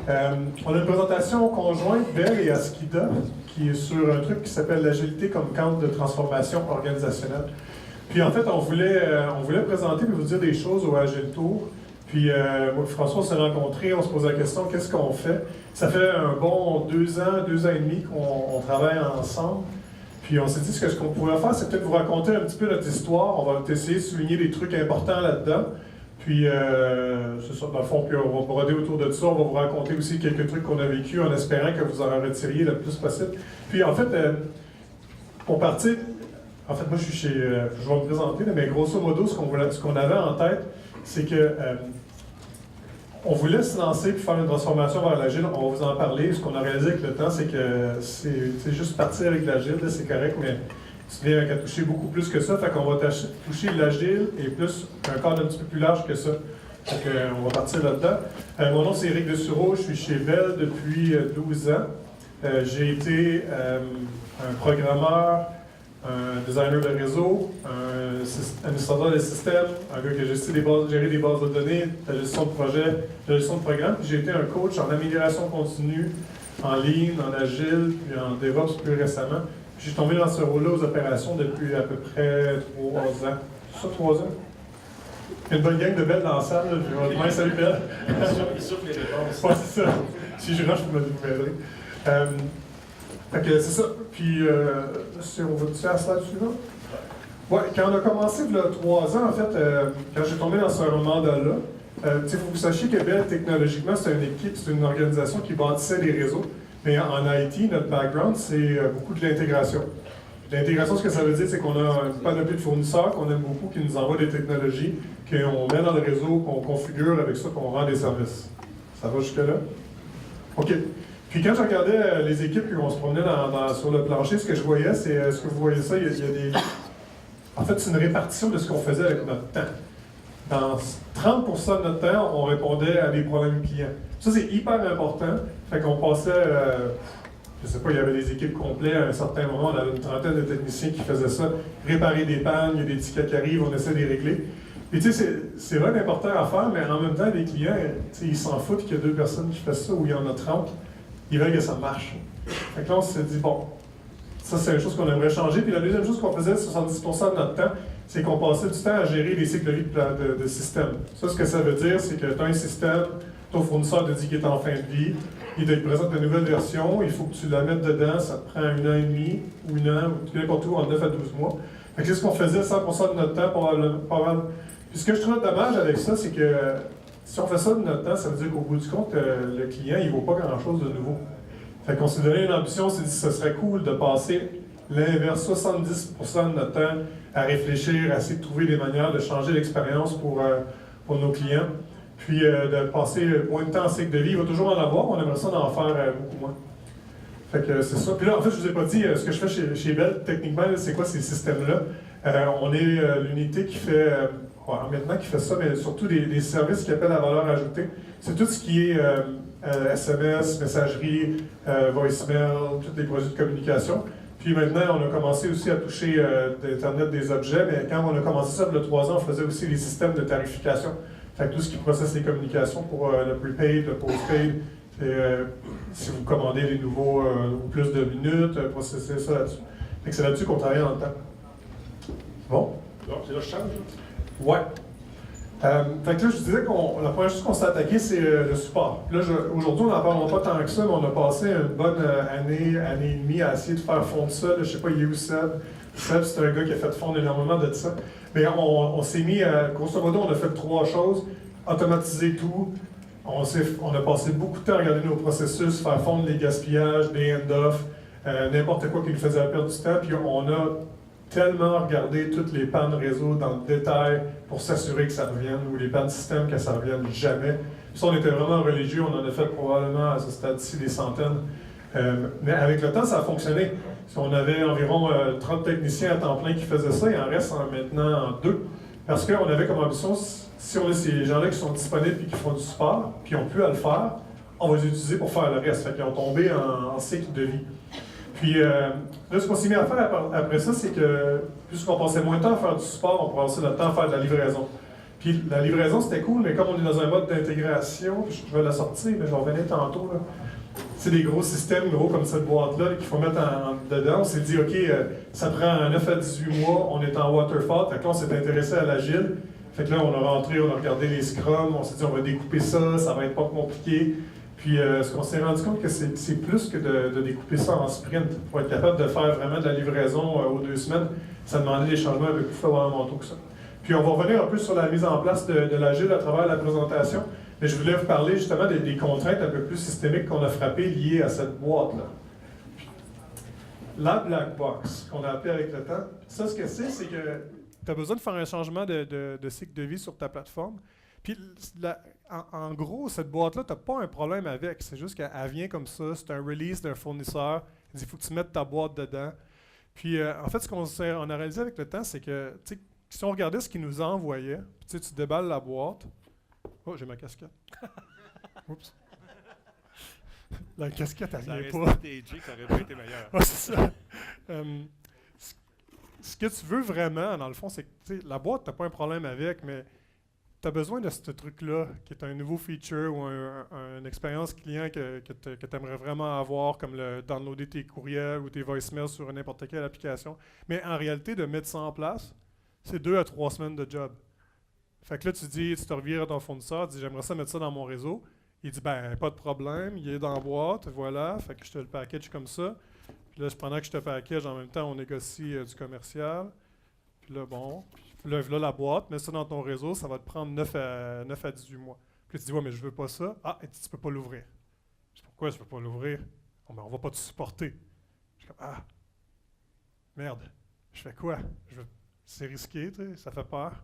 On a une présentation conjointe d'elle et Askida qui est sur un truc qui s'appelle l'agilité comme cadre de transformation organisationnelle. Puis en fait, on voulait présenter et vous dire des choses au Agile Tour. Puis moi et François, on s'est rencontrés, on se pose la question, qu'est-ce qu'on fait? Ça fait un bon 2 ans et demi qu'on travaille ensemble. Puis on s'est dit ce qu'on pouvait faire, c'est peut-être vous raconter un petit peu notre histoire. On va essayer de souligner des trucs importants là-dedans. Puis c'est ça, dans le fond, puis on va broder autour de ça. On va vous raconter aussi quelques trucs qu'on a vécu en espérant que vous en retiriez le plus possible. Puis en fait, pour partir, en fait, moi je suis chez, je vais me présenter, mais grosso modo, ce qu'on avait en tête, c'est que on voulait se lancer puis faire une transformation vers l'agile. On va vous en parler. Ce qu'on a réalisé avec le temps, c'est que c'est juste partir avec l'agile, c'est correct, mais tu viens qu'à toucher beaucoup plus que ça. Fait qu'on va toucher l'agile et plus un cadre un petit peu plus large que ça. Fait qu'on va partir là-dedans. Mon nom, c'est Éric Dessureau. Je suis chez Bell depuis 12 ans. J'ai été un programmeur, un designer de réseau, un administrateur de système, un gars qui a géré des bases de données, la gestion de projet, la gestion de programme. Puis j'ai été un coach en amélioration continue, en ligne, en agile, puis en DevOps plus récemment. Puis je suis tombé dans ce rôle-là aux opérations depuis à peu près 3 ans. C'est ça, 3 ans? Il y a une bonne gang de Belles dans la salle. Je vais dire, salut Belle. Il souffle les réponses. Ouais, c'est ça. Si je rush, je peux vous aider. Fait que c'est ça. Puis, on va dire à la slide suivante. Ouais, quand on a commencé, il y a 3 ans, en fait, quand j'ai tombé dans ce mandat-là, il faut que vous sachiez que Bell, technologiquement, c'est une équipe, c'est une organisation qui bâtissait des réseaux. Mais en IT, notre background, c'est beaucoup de l'intégration. L'intégration, ce que ça veut dire, c'est qu'on a une panoplie de fournisseurs qu'on aime beaucoup, qui nous envoient des technologies, qu'on met dans le réseau, qu'on configure avec ça, qu'on rend des services. Ça va jusque-là? OK. Puis quand je regardais les équipes qui se promenaient sur le plancher, ce que je voyais, c'est, est-ce que vous voyez ça, il y a des... En fait, c'est une répartition de ce qu'on faisait avec notre temps. Dans 30% de notre temps, on répondait à des problèmes clients. Ça, c'est hyper important. Fait qu'on passait, je sais pas, il y avait des équipes complètes à un certain moment, on avait une trentaine de techniciens qui faisaient ça, réparer des pannes, il y a des tickets qui arrivent, on essaie de les régler. Puis tu sais, c'est vraiment important à faire, mais en même temps, les clients, ils s'en foutent qu'il y a 2 personnes qui fassent ça ou il y en a 30. Ils veulent que ça marche. Fait que là, on s'est dit, bon, ça c'est une chose qu'on aimerait changer. Puis la deuxième chose qu'on faisait, 70% de notre temps, c'est qu'on passait du temps à gérer les cycles de vie de système. Ça, ce que ça veut dire, c'est que tu as un système, ton fournisseur te dit qu'il est en fin de vie, il te présente une nouvelle version, il faut que tu la mettes dedans, ça te prend 1 an et demi, ou 1 an, ou n'importe où, en 9 à 12 mois. Fait que c'est ce qu'on faisait 100% de notre temps, pas mal. Puis ce que je trouve dommage avec ça, c'est que si on fait ça de notre temps, ça veut dire qu'au bout du compte, le client, il ne vaut pas grand-chose de nouveau. Fait qu'on s'est donné une ambition, on s'est dit que ce serait cool de passer l'inverse, 70% de notre temps à réfléchir, à essayer de trouver des manières de changer l'expérience pour nos clients. Puis de passer moins de temps en cycle de vie, il va toujours en avoir, on aimerait ça d'en faire beaucoup moins. Fait que c'est ça. Puis là, en fait, je ne vous ai pas dit, ce que je fais chez Bell, techniquement, c'est quoi ces systèmes-là? On est l'unité qui fait... maintenant qui fait ça, mais surtout des services qui appellent à valeur ajoutée. C'est tout ce qui est SMS, messagerie, voicemail, tous les produits de communication. Puis maintenant, on a commencé aussi à toucher d'Internet des objets, mais quand on a commencé ça, il y a 3 ans, on faisait aussi les systèmes de tarification. Fait que tout ce qui processe les communications pour le prepaid, le postpaid, si vous commandez les nouveaux ou plus de minutes, processer ça là-dessus. Fait que c'est là-dessus qu'on travaille dans le temps. Bon? Donc, c'est là que je change. Ouais. Fait que là, je disais que la première chose qu'on s'est attaqué, c'est le support. Là, aujourd'hui, on n'en parlera pas tant que ça, mais on a passé une bonne année et demie à essayer de faire fondre ça. Là, je sais pas, il est où Seb? Seb, c'est un gars qui a fait fondre énormément de ça. Mais on s'est mis, grosso modo, on a fait 3 choses. Automatiser tout. On a passé beaucoup de temps à regarder nos processus, faire fondre les gaspillages, des end-off, n'importe quoi qui nous faisait perdre du temps. Puis on a tellement regardé toutes les pannes réseau dans le détail pour s'assurer que ça revienne, ou les pannes système que ça ne revienne jamais. Puis ça, on était vraiment religieux, on en a fait probablement à ce stade-ci des centaines. Mais avec le temps, ça a fonctionné. Si on avait environ 30 techniciens à temps plein qui faisaient ça, il en reste maintenant 2. Parce qu'on avait comme ambition, si on a ces gens-là qui sont disponibles et qui font du support, puis on peut le faire, on va les utiliser pour faire le reste. Fait qu'ils ont tombé en cycle de vie. Puis là, ce qu'on s'est mis à faire après ça, c'est que puisqu'on passait moins de temps à faire du support, on passait notre temps à faire de la livraison. Puis la livraison, c'était cool, mais comme on est dans un mode d'intégration, je vais la sortir, mais j'en revenais tantôt, là. C'est des gros systèmes, gros comme cette boîte-là, qu'il faut mettre dedans. On s'est dit, OK, ça prend 9 à 18 mois, on est en waterfall. Fait que là, on s'est intéressé à l'agile. Fait que là, on a rentré, on a regardé les scrums, on s'est dit, on va découper ça, ça va être pas compliqué. Puis, ce qu'on s'est rendu compte que c'est plus que de découper ça en sprint. Pour être capable de faire vraiment de la livraison aux 2 semaines, ça demandait des changements un peu plus fondamentaux que ça. Puis, on va revenir un peu sur la mise en place de l'agile à travers la présentation. Mais je voulais vous parler justement des contraintes un peu plus systémiques qu'on a frappées liées à cette boîte-là. La black box, qu'on a appelée avec le temps, ça, ce que c'est que tu as besoin de faire un changement de cycle de vie sur ta plateforme. Puis, en gros, cette boîte-là, tu n'as pas un problème avec. C'est juste qu'elle vient comme ça. C'est un release d'un fournisseur. Il dit, il faut que tu mettes ta boîte dedans. Puis, en fait, ce qu'on a réalisé avec le temps, c'est que si on regardait ce qu'ils nous envoyaient, tu déballes la boîte. Oh, j'ai ma casquette. Oups. La casquette, elle vient pas. Ça aurait pas été meilleur. Ouais, c'est ça. Ce que tu veux vraiment, dans le fond, c'est que la boîte, tu n'as pas un problème avec, mais tu as besoin de ce truc-là, qui est un nouveau feature ou une expérience client que tu aimerais vraiment avoir, comme le downloader tes courriels ou tes voicemails sur n'importe quelle application. Mais en réalité, de mettre ça en place, c'est 2 à 3 semaines de job. Fait que là, tu te revires à ton fournisseur, tu dis, j'aimerais ça mettre ça dans mon réseau. Il dit, ben, pas de problème, il est dans la boîte, voilà. Fait que je te le package comme ça. Puis là, pendant que je te package, en même temps, on négocie du commercial. Puis là, bon, puis là, la boîte, mets ça dans ton réseau, ça va te prendre 9 à 18 mois. Puis tu dis, ouais, mais je veux pas ça. Ah, et tu peux pas l'ouvrir. Je dis, pourquoi je peux pas l'ouvrir? Oh, ben, on va pas te supporter. Je suis comme, ah, merde, je fais quoi? C'est risqué, tu sais, ça fait peur.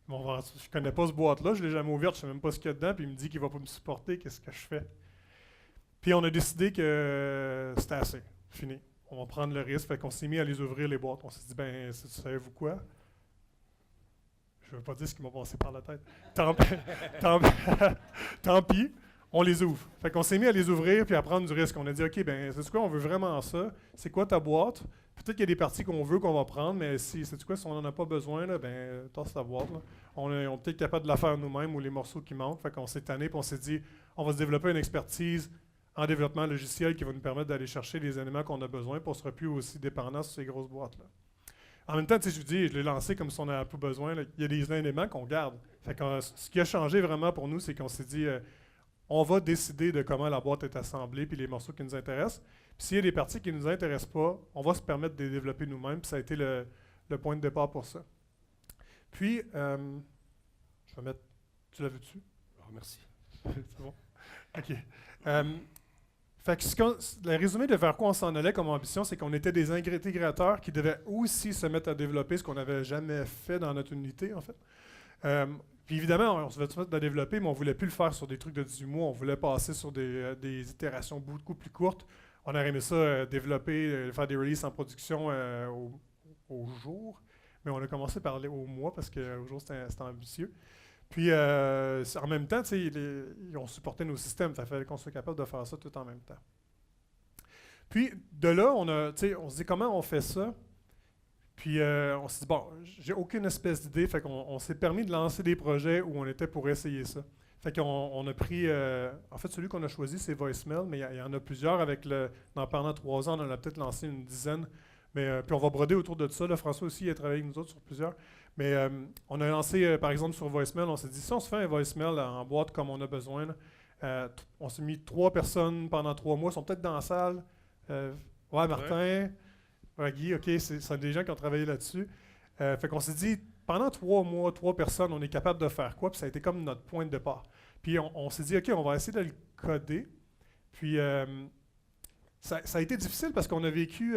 Bon, je connais pas ce boîte-là, je l'ai jamais ouverte, je sais même pas ce qu'il y a dedans, puis il me dit qu'il va pas me supporter, qu'est-ce que je fais? Puis on a décidé que c'était assez, fini. On va prendre le risque, fait qu'on s'est mis à les ouvrir, les boîtes. On s'est dit, ben, savez-vous quoi? Je veux pas dire ce qui m'a passé par la tête. Tant pis, on les ouvre. Fait qu'on s'est mis à les ouvrir, puis à prendre du risque. On a dit, OK, ben, c'est quoi, on veut vraiment ça? C'est quoi ta boîte? Peut-être qu'il y a des parties qu'on veut qu'on va prendre, mais si on n'en a pas besoin, là, ben, tasse la boîte. Là. On est peut-être capable de la faire nous-mêmes ou les morceaux qui manquent. Fait qu'on s'est tanné, puis on s'est dit, on va se développer une expertise en développement logiciel qui va nous permettre d'aller chercher les éléments qu'on a besoin pour ne sera plus aussi dépendant sur ces grosses boîtes-là. En même temps, je vous dis, je l'ai lancé comme si on n'avait plus besoin. Là. Il y a des éléments qu'on garde. Fait que, ce qui a changé vraiment pour nous, c'est qu'on s'est dit, on va décider de comment la boîte est assemblée puis les morceaux qui nous intéressent. Puis s'il y a des parties qui ne nous intéressent pas, on va se permettre de les développer nous-mêmes. Puis ça a été le point de départ pour ça. Puis, je vais mettre... Tu l'as vu dessus? Oh, merci. C'est bon? OK. Fait que le résumé de vers quoi on s'en allait comme ambition, c'est qu'on était des intégrateurs qui devaient aussi se mettre à développer ce qu'on n'avait jamais fait dans notre unité, en fait. Puis évidemment, on se mettre à développer, mais on ne voulait plus le faire sur des trucs de 18 mois. On voulait passer sur des itérations beaucoup plus courtes. On aurait aimé ça développer, faire des releases en production au jour, mais on a commencé par aller au mois parce qu'au jour, c'était ambitieux. Puis, en même temps, ils ont supporté nos systèmes. Il fallait qu'on soit capable de faire ça tout en même temps. Puis, de là, on se dit comment on fait ça. Puis, on s'est dit, bon, j'ai aucune espèce d'idée. Fait qu'on s'est permis de lancer des projets où on était pour essayer ça. Fait qu'on a pris... en fait, celui qu'on a choisi, c'est Voicemail, mais il y en a plusieurs. Pendant 3 ans, on en a peut-être lancé une dizaine. Mais, puis on va broder autour de ça. Là, François aussi, il a travaillé avec nous autres sur plusieurs. Mais on a lancé, par exemple, sur Voicemail, on s'est dit, si on se fait un Voicemail en boîte comme on a besoin, là, on s'est mis 3 personnes pendant 3 mois, ils sont peut-être dans la salle. Martin, Guy, OK, c'est des gens qui ont travaillé là-dessus. Fait qu'on s'est dit, pendant 3 mois, 3 personnes, on est capable de faire quoi? Puis ça a été comme notre point de départ. Puis on s'est dit, OK, on va essayer de le coder. Puis ça a été difficile parce qu'on a vécu...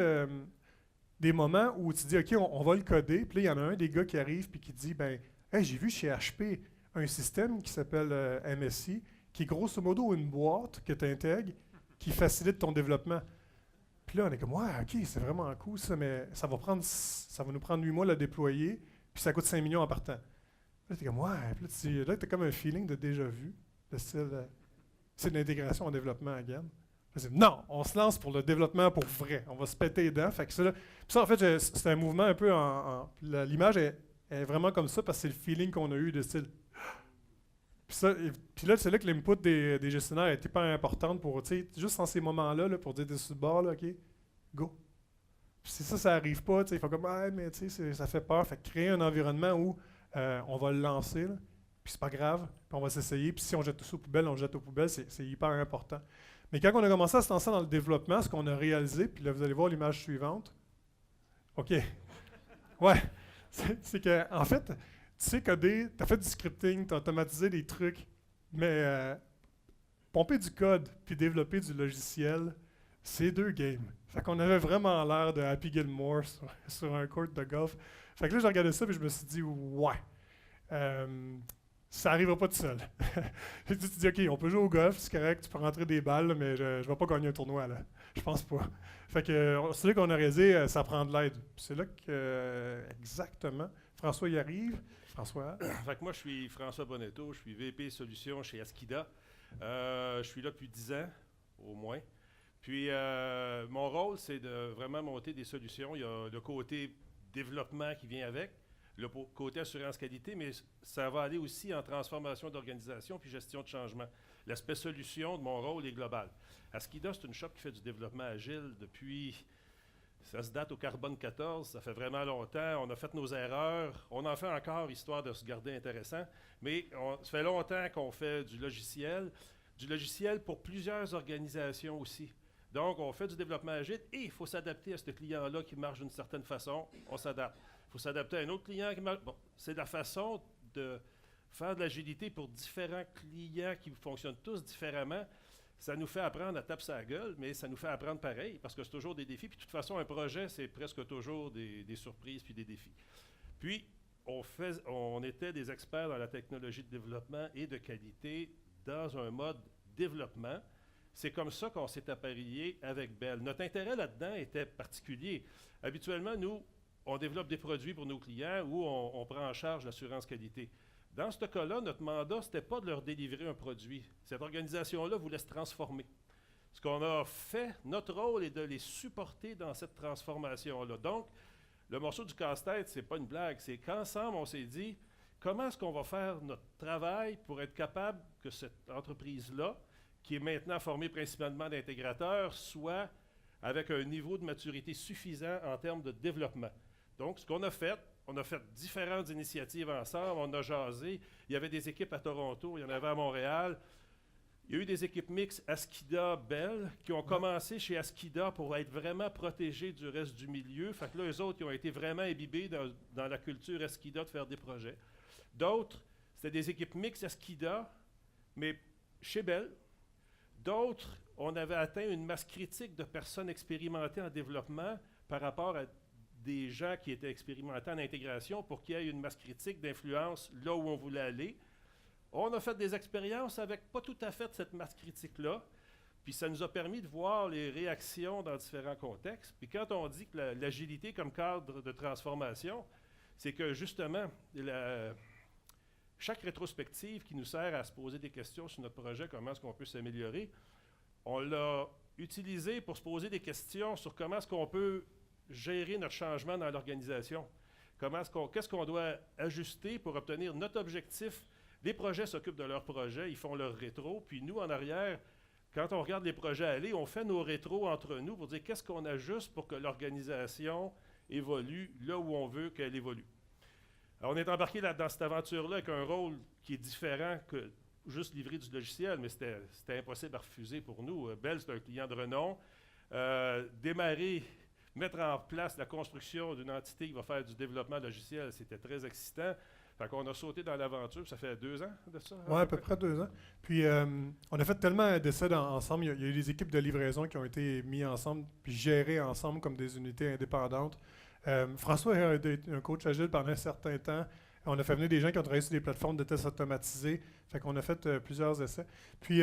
des moments où tu dis, OK, on va le coder, puis là, il y en a un des gars qui arrive puis qui dit, ben, hey, j'ai vu chez HP un système qui s'appelle MSI, qui est grosso modo une boîte que tu intègres qui facilite ton développement. Puis là, on est comme, ouais, OK, c'est vraiment cool ça, mais ça va nous prendre 8 mois à le déployer, puis ça coûte 5 millions en partant. Là, t'es comme, ouais, puis là, t'as comme un feeling de déjà vu, de style, c'est de l'intégration en développement again. Non, on se lance pour le développement pour vrai. On va se péter les dents. Fait que ça, en fait, c'est un mouvement un peu l'image est vraiment comme ça parce que c'est le feeling qu'on a eu de style Puis là, c'est là que l'input des gestionnaires est hyper importante pour, tu sais, juste en ces moments-là, là, pour dire t'es sur le bord, là, OK, go. Puis si ça arrive pas, tu sais, il faut comme, ah, mais tu sais, ça fait peur. Fait que créer un environnement où on va le lancer, là, puis c'est pas grave, puis on va s'essayer, puis si on jette tout ça aux poubelles, on le jette aux poubelles, c'est hyper important. Mais quand on a commencé à se lancer dans le développement, ce qu'on a réalisé, puis là, vous allez voir l'image suivante. OK. Ouais. C'est que, en fait, tu sais coder, tu as fait du scripting, tu as automatisé des trucs, mais pomper du code puis développer du logiciel, c'est deux games. Fait qu'on avait vraiment l'air de Happy Gilmore sur un court de golf. Fait que là, j'ai regardé ça et je me suis dit, ouais, ça n'arrivera pas tout seul. Tu te dis, OK, on peut jouer au golf, c'est correct, tu peux rentrer des balles, là, mais je ne vais pas gagner un tournoi, là. Je pense pas. Fait que c'est là qu'on a réalisé, ça prend de l'aide. C'est là que, exactement, François y arrive. François? Fait que moi, je suis François Bonetto, je suis VP Solutions chez Askida. Je suis là depuis 10 ans, au moins. Puis, mon rôle, c'est de vraiment monter des solutions. Il y a le côté développement qui vient avec, le côté assurance qualité, mais ça va aller aussi en transformation d'organisation puis gestion de changement. L'aspect solution de mon rôle est global. Askida, c'est une shop qui fait du développement agile depuis... Ça se date au carbone 14, ça fait vraiment longtemps. On a fait nos erreurs. On en fait encore, histoire de se garder intéressant. Mais ça fait longtemps qu'on fait du logiciel pour plusieurs organisations aussi. Donc, on fait du développement agile et il faut s'adapter à ce client-là qui marche d'une certaine façon. On s'adapte. Il faut s'adapter à un autre client qui marche. Bon, c'est la façon de faire de l'agilité pour différents clients qui fonctionnent tous différemment. Ça nous fait apprendre à taper sa gueule, mais ça nous fait apprendre pareil, parce que c'est toujours des défis. Puis de toute façon, un projet, c'est presque toujours des surprises puis des défis. Puis, on était des experts dans la technologie de développement et de qualité dans un mode développement. C'est comme ça qu'on s'est appareillé avec Bell. Notre intérêt là-dedans était particulier. Habituellement, nous, on développe des produits pour nos clients ou on prend en charge l'assurance qualité. Dans ce cas-là, notre mandat, ce n'était pas de leur délivrer un produit. Cette organisation-là voulait se transformer. Ce qu'on a fait, notre rôle est de les supporter dans cette transformation-là. Donc, le morceau du casse-tête, ce n'est pas une blague. C'est qu'ensemble, on s'est dit, comment est-ce qu'on va faire notre travail pour être capable que cette entreprise-là, qui est maintenant formée principalement d'intégrateurs, soit avec un niveau de maturité suffisant en termes de développement. Donc, ce qu'on a fait, on a fait différentes initiatives ensemble, on a jasé. Il y avait des équipes à Toronto, il y en avait à Montréal. Il y a eu des équipes mixtes Askida, Bell, qui ont commencé chez Askida pour être vraiment protégés du reste du milieu. Fait que là, eux autres, ils ont été vraiment imbibés dans la culture Askida de faire des projets. D'autres, c'était des équipes mixtes Askida, mais chez Bell. D'autres, on avait atteint une masse critique de personnes expérimentées en développement par rapport à des gens qui étaient expérimentés en intégration pour qu'il y ait une masse critique d'influence là où on voulait aller. On a fait des expériences avec pas tout à fait cette masse critique-là, puis ça nous a permis de voir les réactions dans différents contextes. Puis quand on dit que l'agilité comme cadre de transformation, c'est que justement, chaque rétrospective qui nous sert à se poser des questions sur notre projet, comment est-ce qu'on peut s'améliorer, on l'a utilisé pour se poser des questions sur comment est-ce qu'on peut gérer notre changement dans l'organisation. Qu'est-ce qu'on doit ajuster pour obtenir notre objectif? Les projets s'occupent de leurs projets, ils font leur rétro, puis nous, en arrière, quand on regarde les projets aller, on fait nos rétros entre nous pour dire qu'est-ce qu'on ajuste pour que l'organisation évolue là où on veut qu'elle évolue. Alors, on est embarqué dans cette aventure-là avec un rôle qui est différent que juste livrer du logiciel, mais c'était impossible à refuser pour nous. Bell, c'est un client de renom. Mettre en place la construction d'une entité qui va faire du développement logiciel, c'était très excitant. Fait qu'on a sauté dans l'aventure, ça fait 2 ans de ça? Oui, à peu près 2 ans. Puis, on a fait tellement d'essais ensemble. Il y a eu des équipes de livraison qui ont été mises ensemble puis gérées ensemble comme des unités indépendantes. François a été un coach agile pendant un certain temps. On a fait venir des gens qui ont travaillé sur des plateformes de tests automatisés. Fait qu'on a fait plusieurs essais. Puis,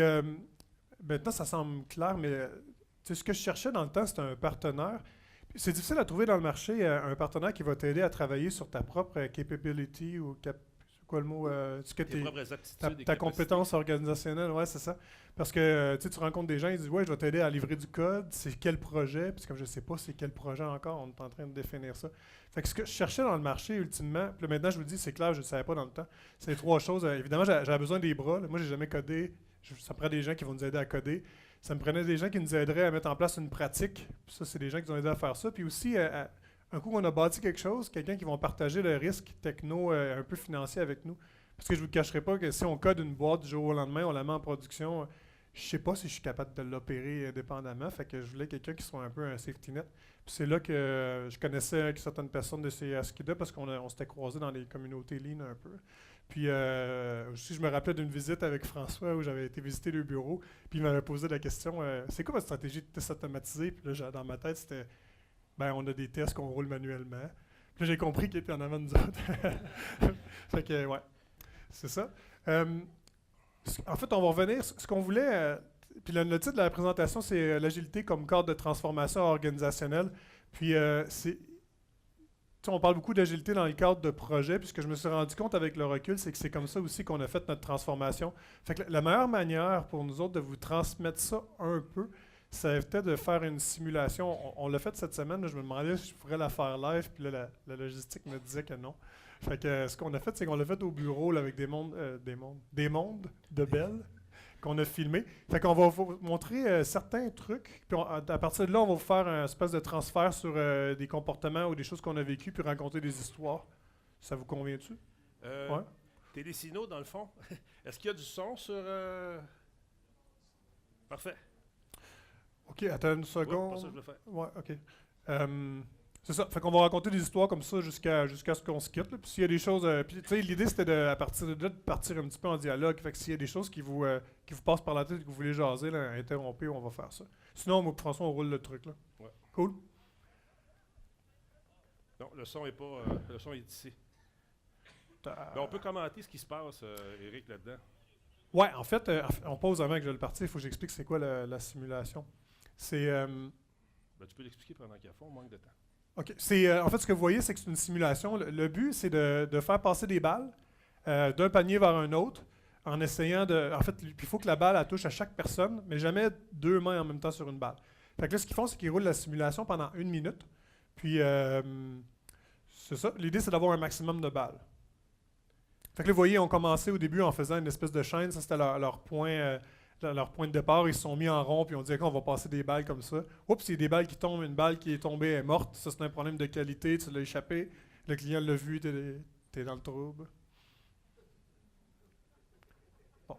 maintenant, ça semble clair, mais ce que je cherchais dans le temps, c'était un partenaire. C'est difficile à trouver dans le marché un partenaire qui va t'aider à travailler sur ta propre capability ou quoi le mot? Tes propres aptitudes Ta et capacités. compétence organisationnelle, ouais, c'est ça. Parce que tu rencontres des gens, ils disent ouais, je vais t'aider à livrer du code, c'est quel projet? Puis comme je sais pas c'est quel projet encore, on est en train de définir ça. Fait que ce que je cherchais dans le marché ultimement, puis là, maintenant je vous dis, c'est clair, je ne savais pas dans le temps, c'est 3 choses. Évidemment, j'avais besoin des bras. Là. Moi, j'ai jamais codé. Ça me prend des gens qui vont nous aider à coder. Ça me prenait des gens qui nous aideraient à mettre en place une pratique. Puis ça, c'est des gens qui nous ont aidé à faire ça. Puis aussi, un coup qu'on a bâti quelque chose, quelqu'un qui va partager le risque techno un peu financier avec nous. Parce que je ne vous cacherai pas que si on code une boîte du jour au lendemain, on la met en production, je ne sais pas si je suis capable de l'opérer indépendamment. Fait que je voulais quelqu'un qui soit un peu un safety net. Puis c'est là que je connaissais certaines personnes de chez Askida parce qu'on s'était croisés dans les communautés Lean un peu. Puis aussi, je me rappelais d'une visite avec François où j'avais été visiter le bureau. Puis il m'avait posé la question c'est quoi votre stratégie de test automatisé? Puis là, dans ma tête, c'était on a des tests qu'on roule manuellement. Puis là, j'ai compris qu'il était en avant de nous autres. Fait que, ouais, c'est ça. En fait, on va revenir. Ce qu'on voulait. Puis le titre de la présentation, c'est l'agilité comme cadre de transformation organisationnelle. Puis on parle beaucoup d'agilité dans le cadre de projet, puis ce que je me suis rendu compte avec le recul, c'est que c'est comme ça aussi qu'on a fait notre transformation. Fait que la meilleure manière pour nous autres de vous transmettre ça un peu, c'était de faire une simulation. On l'a fait cette semaine, là, je me demandais si je pourrais la faire live, puis là, la logistique me disait que non. Fait que ce qu'on a fait, c'est qu'on l'a fait au bureau là, avec des mondes de Bell qu'on a filmé. Fait qu'on va vous montrer certains trucs. Puis à partir de là, on va vous faire un espèce de transfert sur des comportements ou des choses qu'on a vécues, puis raconter des histoires. Ça vous convient-tu? Ouais. Télécino, dans le fond. Est-ce qu'il y a du son sur... Parfait. OK, attends une seconde. Oui, pour ça, je le fais. Ouais, OK. C'est ça. Fait qu'on va raconter des histoires comme ça jusqu'à ce qu'on se quitte. Là. Puis s'il y a des choses... puis tu sais, l'idée, c'était à partir de là, de partir un petit peu en dialogue. Fait que s'il y a des choses qui vous passent par la tête et que vous voulez jaser, là, interrompez, on va faire ça. Sinon, moi, François, on roule le truc. Là. Ouais. Cool? Non, le son est pas... le son est ici. Mais on peut commenter ce qui se passe, Éric, là-dedans. Ouais, en fait, on pose avant que je le partir. Il faut que j'explique c'est quoi la simulation. C'est... Tu peux l'expliquer pendant qu'il y a fond, on manque de temps. OK. En fait, ce que vous voyez, c'est que c'est une simulation. Le but, c'est de faire passer des balles d'un panier vers un autre en essayant de... En fait, il faut que la balle elle touche à chaque personne, mais jamais 2 mains en même temps sur une balle. Fait que là, ce qu'ils font, c'est qu'ils roulent la simulation pendant 1 minute. Puis, c'est ça. L'idée, c'est d'avoir un maximum de balles. Fait que là, vous voyez, ils ont commencé au début en faisant une espèce de chaîne. Ça, c'était leur point... leur point de départ, ils se sont mis en rond, puis on dit qu'on va passer des balles comme ça. Oups, il y a des balles qui tombent, une balle qui est tombée est morte. Ça, c'est un problème de qualité, tu l'as échappé. Le client l'a vu, t'es dans le trouble. Bon.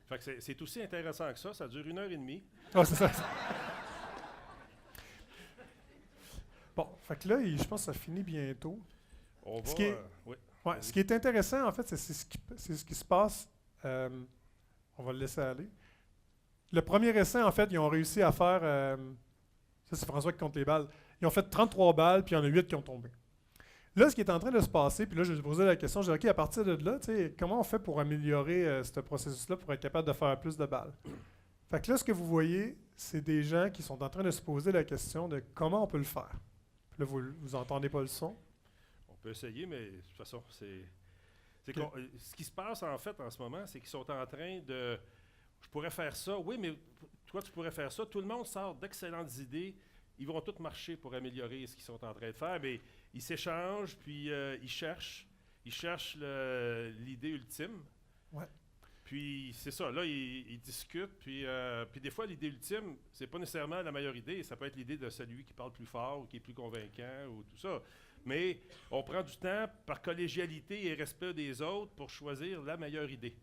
Fait que c'est aussi intéressant que ça dure 1h30. Ah, c'est ça. Bon, fait que là, je pense que ça finit bientôt. On va... oui. Ouais, ce qui est intéressant, en fait, c'est ce qui se passe. On va le laisser aller. Le premier essai, en fait, ils ont réussi à faire... ça, c'est François qui compte les balles. Ils ont fait 33 balles, puis il y en a 8 qui ont tombé. Là, ce qui est en train de se passer, puis là, je vais poser la question, je dis, OK, à partir de là, comment on fait pour améliorer ce processus-là pour être capable de faire plus de balles? Fait que là, ce que vous voyez, c'est des gens qui sont en train de se poser la question de comment on peut le faire. Puis là, vous entendez pas le son. On peut essayer, mais de toute façon, Okay. ce qui se passe, en fait, en ce moment, c'est qu'ils sont en train de... Je pourrais faire ça. Oui, mais toi, tu pourrais faire ça. Tout le monde sort d'excellentes idées. Ils vont tous marcher pour améliorer ce qu'ils sont en train de faire. Mais ils s'échangent, puis ils cherchent. Ils cherchent l'idée ultime. Ouais. Puis c'est ça. Là, ils discutent. Puis des fois, l'idée ultime, c'est pas nécessairement la meilleure idée. Ça peut être l'idée de celui qui parle plus fort ou qui est plus convaincant ou tout ça. Mais on prend du temps par collégialité et respect des autres pour choisir la meilleure idée.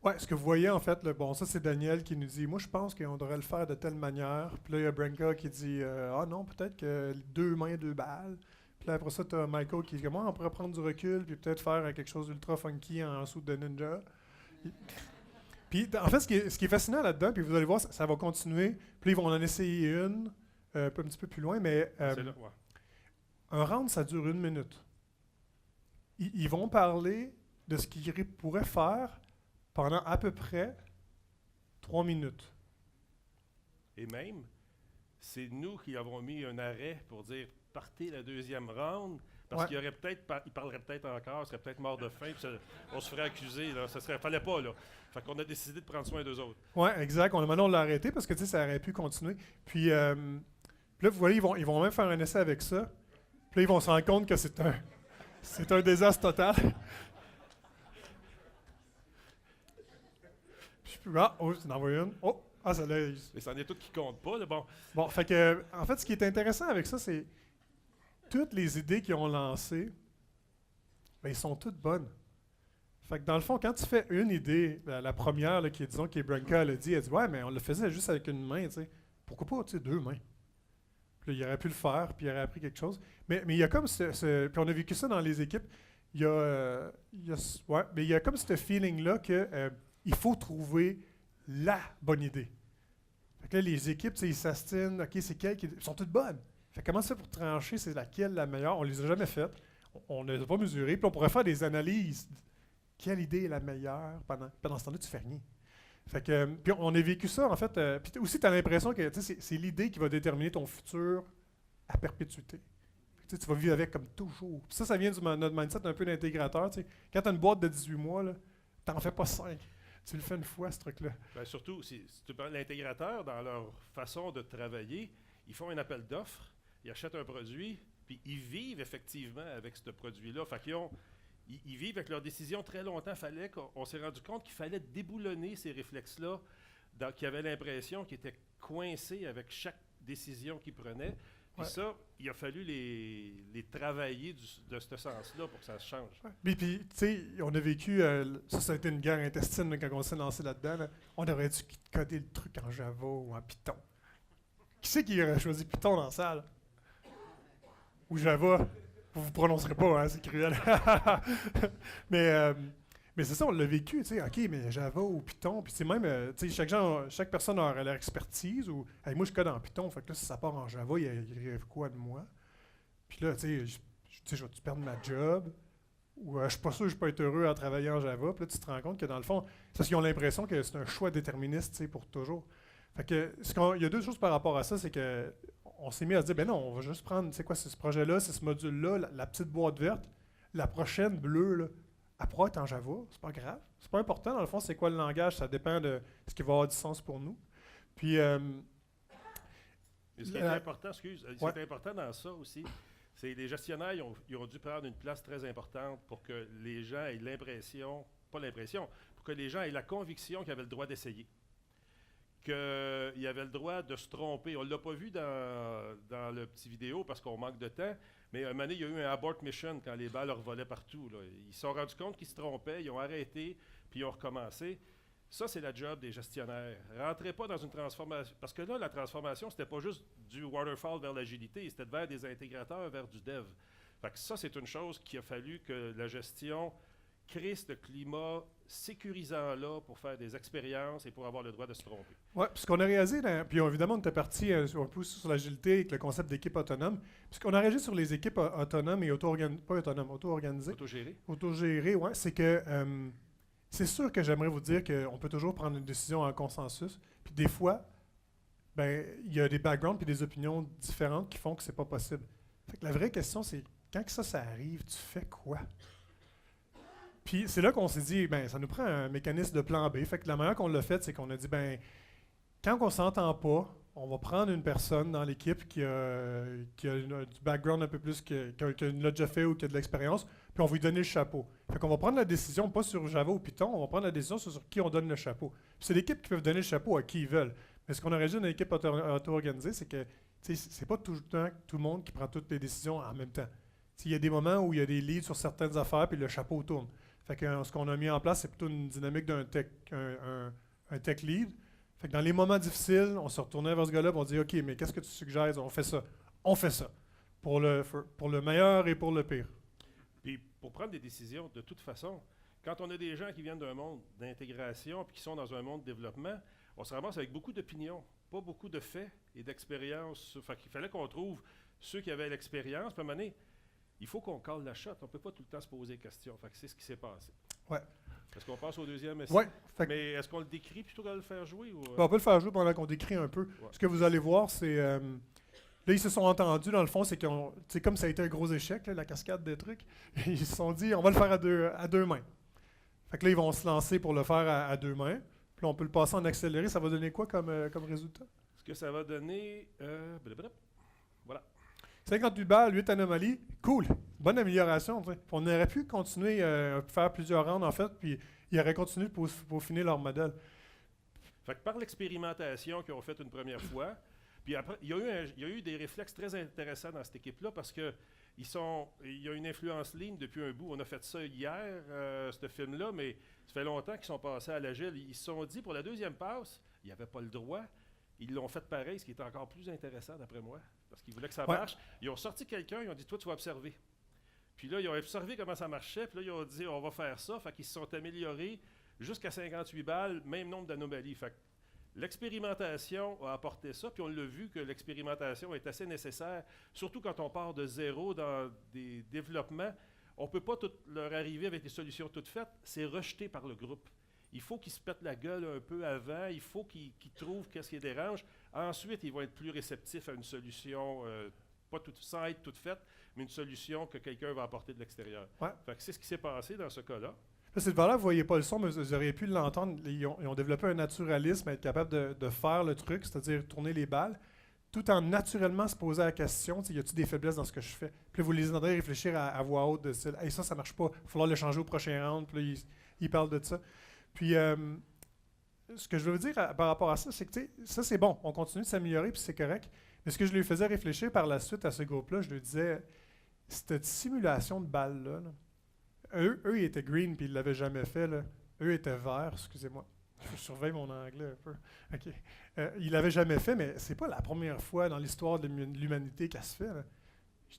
Oui, ce que vous voyez, en fait, bon, ça, c'est Daniel qui nous dit « Moi, je pense qu'on devrait le faire de telle manière. » Puis là, il y a Branka qui dit « Ah non, peut-être que 2 mains, 2 balles. » Puis là, après ça, tu as Michael qui dit « Comment on pourrait prendre du recul puis peut-être faire quelque chose d'ultra funky en dessous de Ninja. » Puis, en fait, ce qui est fascinant là-dedans, puis vous allez voir, ça va continuer. Puis ils vont en essayer une, un petit peu plus loin, mais... c'est là, ouais. Un round, ça dure 1 minute. Ils vont parler de ce qu'ils pourraient faire pendant à peu près 3 minutes. Et même, c'est nous qui avons mis un arrêt pour dire partez la 2e round Parce Ouais. qu'il aurait il parlerait peut-être encore, il serait peut-être mort de faim, puis on se ferait accuser. Là. Fallait pas, là. Fait qu'on a décidé de prendre soin d'eux autres. Oui, exact. Maintenant, on l'a arrêté parce que ça aurait pu continuer. Puis là, vous voyez, ils vont même faire un essai avec ça. Puis là, ils vont se rendre compte que c'est un désastre total. Oh, tu en envoies une. Oh, ça l'a. Mais c'en est tout qui compte pas, là. Bon. Bon, fait que, en fait, ce qui est intéressant avec ça, c'est toutes les idées qu'ils ont lancées, ben, ils sont toutes bonnes. Fait que dans le fond, quand tu fais une idée, la première, là, disons, qui est Branca, elle dit, ouais, mais on le faisait juste avec une main, tu sais. Pourquoi pas, tu sais, deux mains? Puis là, il aurait pu le faire, puis il aurait appris quelque chose. Mais il y a comme puis on a vécu ça dans les équipes, il y a comme ce feeling-là que il faut trouver la bonne idée. Fait que là, les équipes, tu sais, ils s'astinent, OK, c'est quelle qui... Ils sont toutes bonnes. Fait que comment ça pour trancher, c'est laquelle la meilleure? On les a jamais faites. On ne les a pas mesurées. Puis on pourrait faire des analyses. Quelle idée est la meilleure? Pendant ce temps-là, tu fais rien. Fait que, puis on a vécu ça, en fait. Puis aussi, tu as l'impression que c'est l'idée qui va déterminer ton futur à perpétuité. Tu vas vivre avec comme toujours. Puis ça vient de notre mindset un peu d'intégrateur. Quand tu as une boîte de 18 mois, tu n'en fais pas 5. Tu le fais une fois, ce truc-là. Ben surtout, si tu prends l'intégrateur, dans leur façon de travailler, ils font un appel d'offres, ils achètent un produit, puis ils vivent effectivement avec ce produit-là. Fait ils vivent avec leurs décisions très longtemps. On s'est rendu compte qu'il fallait déboulonner ces réflexes-là, qui avaient l'impression qu'ils étaient coincés avec chaque décision qu'ils prenaient. Puis ça, il a fallu les travailler de ce sens-là pour que ça se change. Ouais. Puis tu sais, on a vécu, ça a été une guerre intestine là, quand on s'est lancé là-dedans. Là. On aurait dû coder le truc en Java ou en Python. Qui c'est qui aurait choisi Python dans la salle? Ou Java? Vous ne prononcerez pas, hein, c'est cruel. Mais c'est ça, on l'a vécu, tu sais, OK, mais Java ou Python, puis c'est même, tu sais, chaque personne a leur expertise, ou hey, moi je code en Python, fait que là, si ça part en Java, il rêve quoi de moi? Puis là, tu sais, je vais-tu perdre ma job? Ou je suis pas sûr que je peux être heureux à travailler en Java? Puis là, tu te rends compte que dans le fond, c'est parce qu'ils ont l'impression que c'est un choix déterministe, tu sais, pour toujours. Fait que, il y a deux choses par rapport à ça, c'est que on s'est mis à se dire, ben non, on va juste prendre, c'est quoi, c'est ce projet-là, c'est ce module-là, la petite boîte verte, la prochaine bleue, là, elle pourra être en Java, c'est pas grave. C'est pas important, dans le fond, c'est quoi le langage, ça dépend de ce qui va avoir du sens pour nous. Puis... ce qui est important, c'est important dans ça aussi, c'est que les gestionnaires, ils ont dû prendre une place très importante pour que les gens aient pour que les gens aient la conviction qu'ils avaient le droit d'essayer. Qu'ils avaient le droit de se tromper. On ne l'a pas vu dans le petit vidéo parce qu'on manque de temps, mais à un moment donné, il y a eu un abort mission quand les balles leur volaient partout. Là. Ils se sont rendus compte qu'ils se trompaient, ils ont arrêté, puis ils ont recommencé. Ça, c'est la job des gestionnaires. Rentrez pas dans une transformation. Parce que là, la transformation, c'était pas juste du waterfall vers l'agilité, c'était vers des intégrateurs, vers du dev. Fait que ça, c'est une chose qu'il a fallu que la gestion crée ce climat sécurisant-là pour faire des expériences et pour avoir le droit de se tromper. Oui, puis ce qu'on a réalisé, puis évidemment, on était parti un peu sur l'agilité avec le concept d'équipe autonome. Puis ce qu'on a réagi sur les équipes autonomes et auto-organisées. Autogéré. Autogérées, oui, c'est que c'est sûr que j'aimerais vous dire qu'on peut toujours prendre une décision en consensus. Puis des fois, ben il y a des backgrounds et des opinions différentes qui font que c'est pas possible. Fait que la vraie question, c'est quand que ça arrive, tu fais quoi? Puis c'est là qu'on s'est dit, ben ça nous prend un mécanisme de plan B. Fait que la manière qu'on l'a fait, c'est qu'on a dit, ben quand on s'entend pas, on va prendre une personne dans l'équipe qui a du background un peu plus, qui l'a déjà fait ou qui a de l'expérience, puis on va lui donner le chapeau. Fait qu'on va prendre la décision, pas sur Java ou Python, on va prendre la décision sur qui on donne le chapeau. Puis c'est l'équipe qui peut donner le chapeau à qui ils veulent. Mais ce qu'on a réagi dans l'équipe auto-organisée, c'est que c'est pas tout le temps tout le monde qui prend toutes les décisions en même temps. Il y a des moments où il y a des leads sur certaines affaires, puis le chapeau tourne. Fait que ce qu'on a mis en place, c'est plutôt une dynamique d'un tech lead. Fait que dans les moments difficiles, on se retournait vers ce gars-là et on dit « OK, mais qu'est-ce que tu suggères? On fait ça. On fait ça. Pour le meilleur et pour le pire. » Puis pour prendre des décisions, de toute façon, quand on a des gens qui viennent d'un monde d'intégration puis qui sont dans un monde de développement, on se ramasse avec beaucoup d'opinions, pas beaucoup de faits et d'expériences. Fait qu'il fallait qu'on trouve ceux qui avaient l'expérience. Puis à un moment donné, il faut qu'on cale la shot. On ne peut pas tout le temps se poser des questions. Fait que c'est ce qui s'est passé. Ouais. Est-ce qu'on passe au deuxième essai? Ouais. Mais est-ce qu'on le décrit plutôt que de le faire jouer? Ou On peut le faire jouer pendant qu'on décrit un peu. Ouais. Ce que vous allez voir, c'est Là, ils se sont entendus, dans le fond, c'est comme ça a été un gros échec, là, la cascade des trucs. Ils se sont dit, on va le faire à deux mains. Fait que là, ils vont se lancer pour le faire à deux mains. Puis là, on peut le passer en accéléré. Ça va donner quoi comme résultat? Ce que ça va donner... voilà. 58 balles, 8 anomalies. Cool. Bonne amélioration. T'sais. On aurait pu continuer à faire plusieurs rounds, en fait, puis ils auraient continué pour finir leur modèle. Fait que par l'expérimentation qu'ils ont faite une première fois, puis après, il y a eu des réflexes très intéressants dans cette équipe-là parce que il y a une influence ligne depuis un bout. On a fait ça hier, ce film-là, mais ça fait longtemps qu'ils sont passés à l'agile. Ils se sont dit, pour la deuxième passe, ils n'avaient pas le droit. Ils l'ont fait pareil, ce qui est encore plus intéressant d'après moi, parce qu'ils voulaient que ça marche. Ils ont sorti quelqu'un, ils ont dit, toi, tu vas observer. Puis là, ils ont observé comment ça marchait, puis là, ils ont dit, on va faire ça. Fait qu'ils se sont améliorés jusqu'à 58 balles, même nombre d'anomalies. Fait que l'expérimentation a apporté ça, puis on l'a vu que l'expérimentation est assez nécessaire, surtout quand on part de zéro dans des développements. On ne peut pas leur arriver avec des solutions toutes faites, c'est rejeté par le groupe. Il faut qu'ils se pètent la gueule un peu avant, il faut qu'ils trouvent qu'est-ce qui les dérange. Ensuite, ils vont être plus réceptifs à une solution, sans être toute faite, mais une solution que quelqu'un va apporter de l'extérieur. Ouais. Fait que c'est ce qui s'est passé dans ce cas-là. Là, cette valeur, vous ne voyez pas le son, mais vous auriez pu l'entendre. Ils ont développé un naturalisme, être capable de faire le truc, c'est-à-dire tourner les balles, tout en naturellement se poser la question, y a-t-il des faiblesses dans ce que je fais? Puis là, vous les entendrez réfléchir à voix haute de style, hey, ça ne marche pas, il va falloir le changer au prochain round. Puis là, ils parlent de ça. Puis, ce que je veux dire par rapport à ça, c'est que ça, c'est bon, on continue de s'améliorer, puis c'est correct. Mais ce que je lui faisais réfléchir par la suite à ce groupe-là, je lui disais, cette simulation de balles-là, eux, ils étaient green, puis ils ne l'avaient jamais fait. Là. Eux étaient verts, excusez-moi. Je surveille mon anglais un peu. OK. Ils ne l'avaient jamais fait, mais c'est pas la première fois dans l'histoire de l'humanité qu'elle se fait. Là.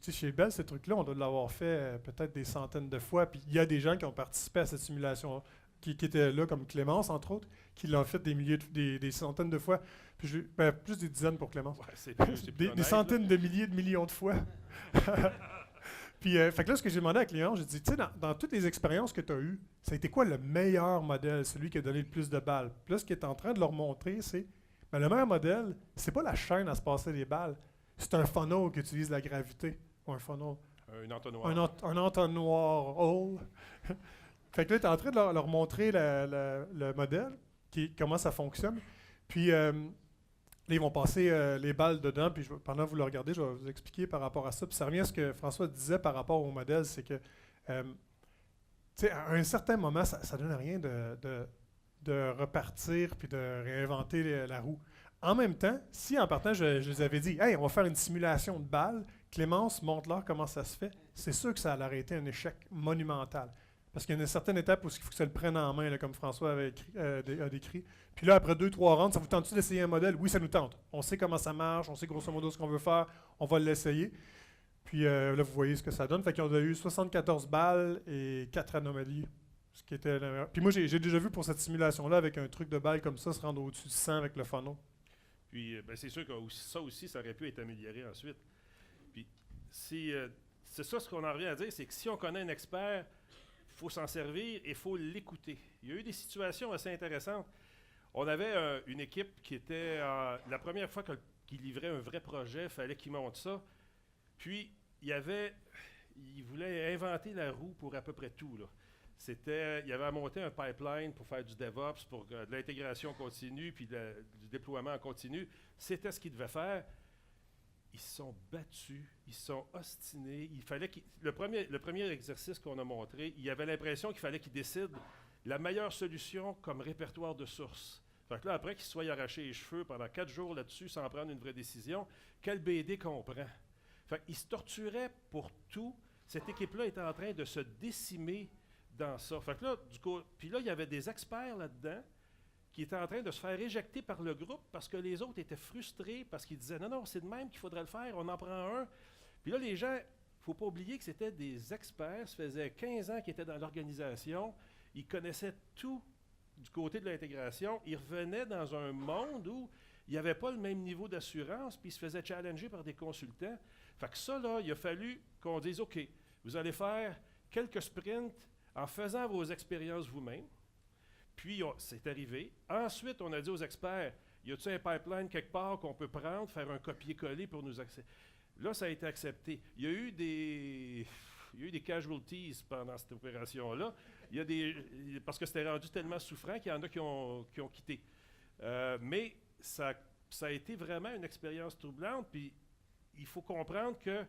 Chez Bell, ces trucs-là, on doit l'avoir fait peut-être des centaines de fois. Puis il y a des gens qui ont participé à cette simulation qui étaient là, comme Clémence, entre autres, qui l'ont fait des centaines de fois. Puis plus des dizaines pour Clémence. Ouais, c'est plus des honnête, centaines là. de milliers de millions de fois. Puis, fait que là, ce que j'ai demandé à Clémence, j'ai dit, tu sais, dans toutes les expériences que tu as eues, ça a été quoi le meilleur modèle, celui qui a donné le plus de balles? Puis là, ce qu'il est en train de leur montrer, c'est, ben, le meilleur modèle, c'est pas la chaîne à se passer des balles, c'est un funnel qui utilise la gravité. Ou un funnel. Un entonnoir. Un entonnoir hole. Fait que là, tu es en train de leur montrer le modèle, comment ça fonctionne. Puis, là, ils vont passer les balles dedans, puis pendant que vous le regardez, je vais vous expliquer par rapport à ça. Puis ça revient à ce que François disait par rapport au modèle, c'est que, tu sais, à un certain moment, ça ne donne rien de repartir puis de réinventer la roue. En même temps, si en partant, je les avais dit, hey, on va faire une simulation de balles, Clémence, montre-leur comment ça se fait, c'est sûr que ça aurait été un échec monumental. Parce qu'il y a une certaine étape où il faut que ça le prenne en main, là, comme François a décrit. Puis là, après 2-3 rounds, ça vous tente-tu d'essayer un modèle? Oui, ça nous tente. On sait comment ça marche, on sait grosso modo ce qu'on veut faire, on va l'essayer. Puis là, vous voyez ce que ça donne. Fait qu'ils ont eu 74 balles et 4 anomalies. Ce qui était la meilleure. Puis moi, j'ai déjà vu pour cette simulation-là, avec un truc de balle comme ça, se rendre au-dessus de 100 avec le funnel. Puis c'est sûr que ça aussi, ça aurait pu être amélioré ensuite. Puis c'est ça ce qu'on en revient à dire, c'est que si on connaît un expert, il faut s'en servir et il faut l'écouter. Il y a eu des situations assez intéressantes. On avait une équipe qui était... la première fois qu'il livrait un vrai projet, il fallait qu'il monte ça. Puis, il voulait inventer la roue pour à peu près tout, là. Il y avait à monter un pipeline pour faire du DevOps, pour de l'intégration continue, puis du déploiement en continu. C'était ce qu'il devait faire. Ils se sont battus, ils se sont ostinés. Le premier exercice qu'on a montré, il y avait l'impression qu'il fallait qu'ils décident la meilleure solution comme répertoire de sources. Fait que là, après qu'ils se soient arrachés les cheveux pendant 4 jours là-dessus sans prendre une vraie décision, quel BD qu'on prend? Fait qu'ils se torturaient pour tout. Cette équipe-là était en train de se décimer dans ça. Fait que là, puis là, il y avait des experts là-dedans qui étaient en train de se faire éjecter par le groupe parce que les autres étaient frustrés parce qu'ils disaient « Non, c'est de même qu'il faudrait le faire, on en prend un. » Puis là, les gens, il ne faut pas oublier que c'était des experts. Ça faisait 15 ans qu'ils étaient dans l'organisation. Ils connaissaient tout du côté de l'intégration. Ils revenaient dans un monde où il n'y avait pas le même niveau d'assurance, puis ils se faisaient challenger par des consultants. Fait que ça, là, il a fallu qu'on dise « OK, vous allez faire quelques sprints en faisant vos expériences vous-même. » Puis, c'est arrivé. Ensuite, on a dit aux experts, y a-t-il un pipeline quelque part qu'on peut prendre, faire un copier-coller pour nous accepter? Là, ça a été accepté. Il y a eu des casualties pendant cette opération-là. Parce que c'était rendu tellement souffrant qu'il y en a qui ont quitté. Mais ça a été vraiment une expérience troublante. Puis il faut comprendre que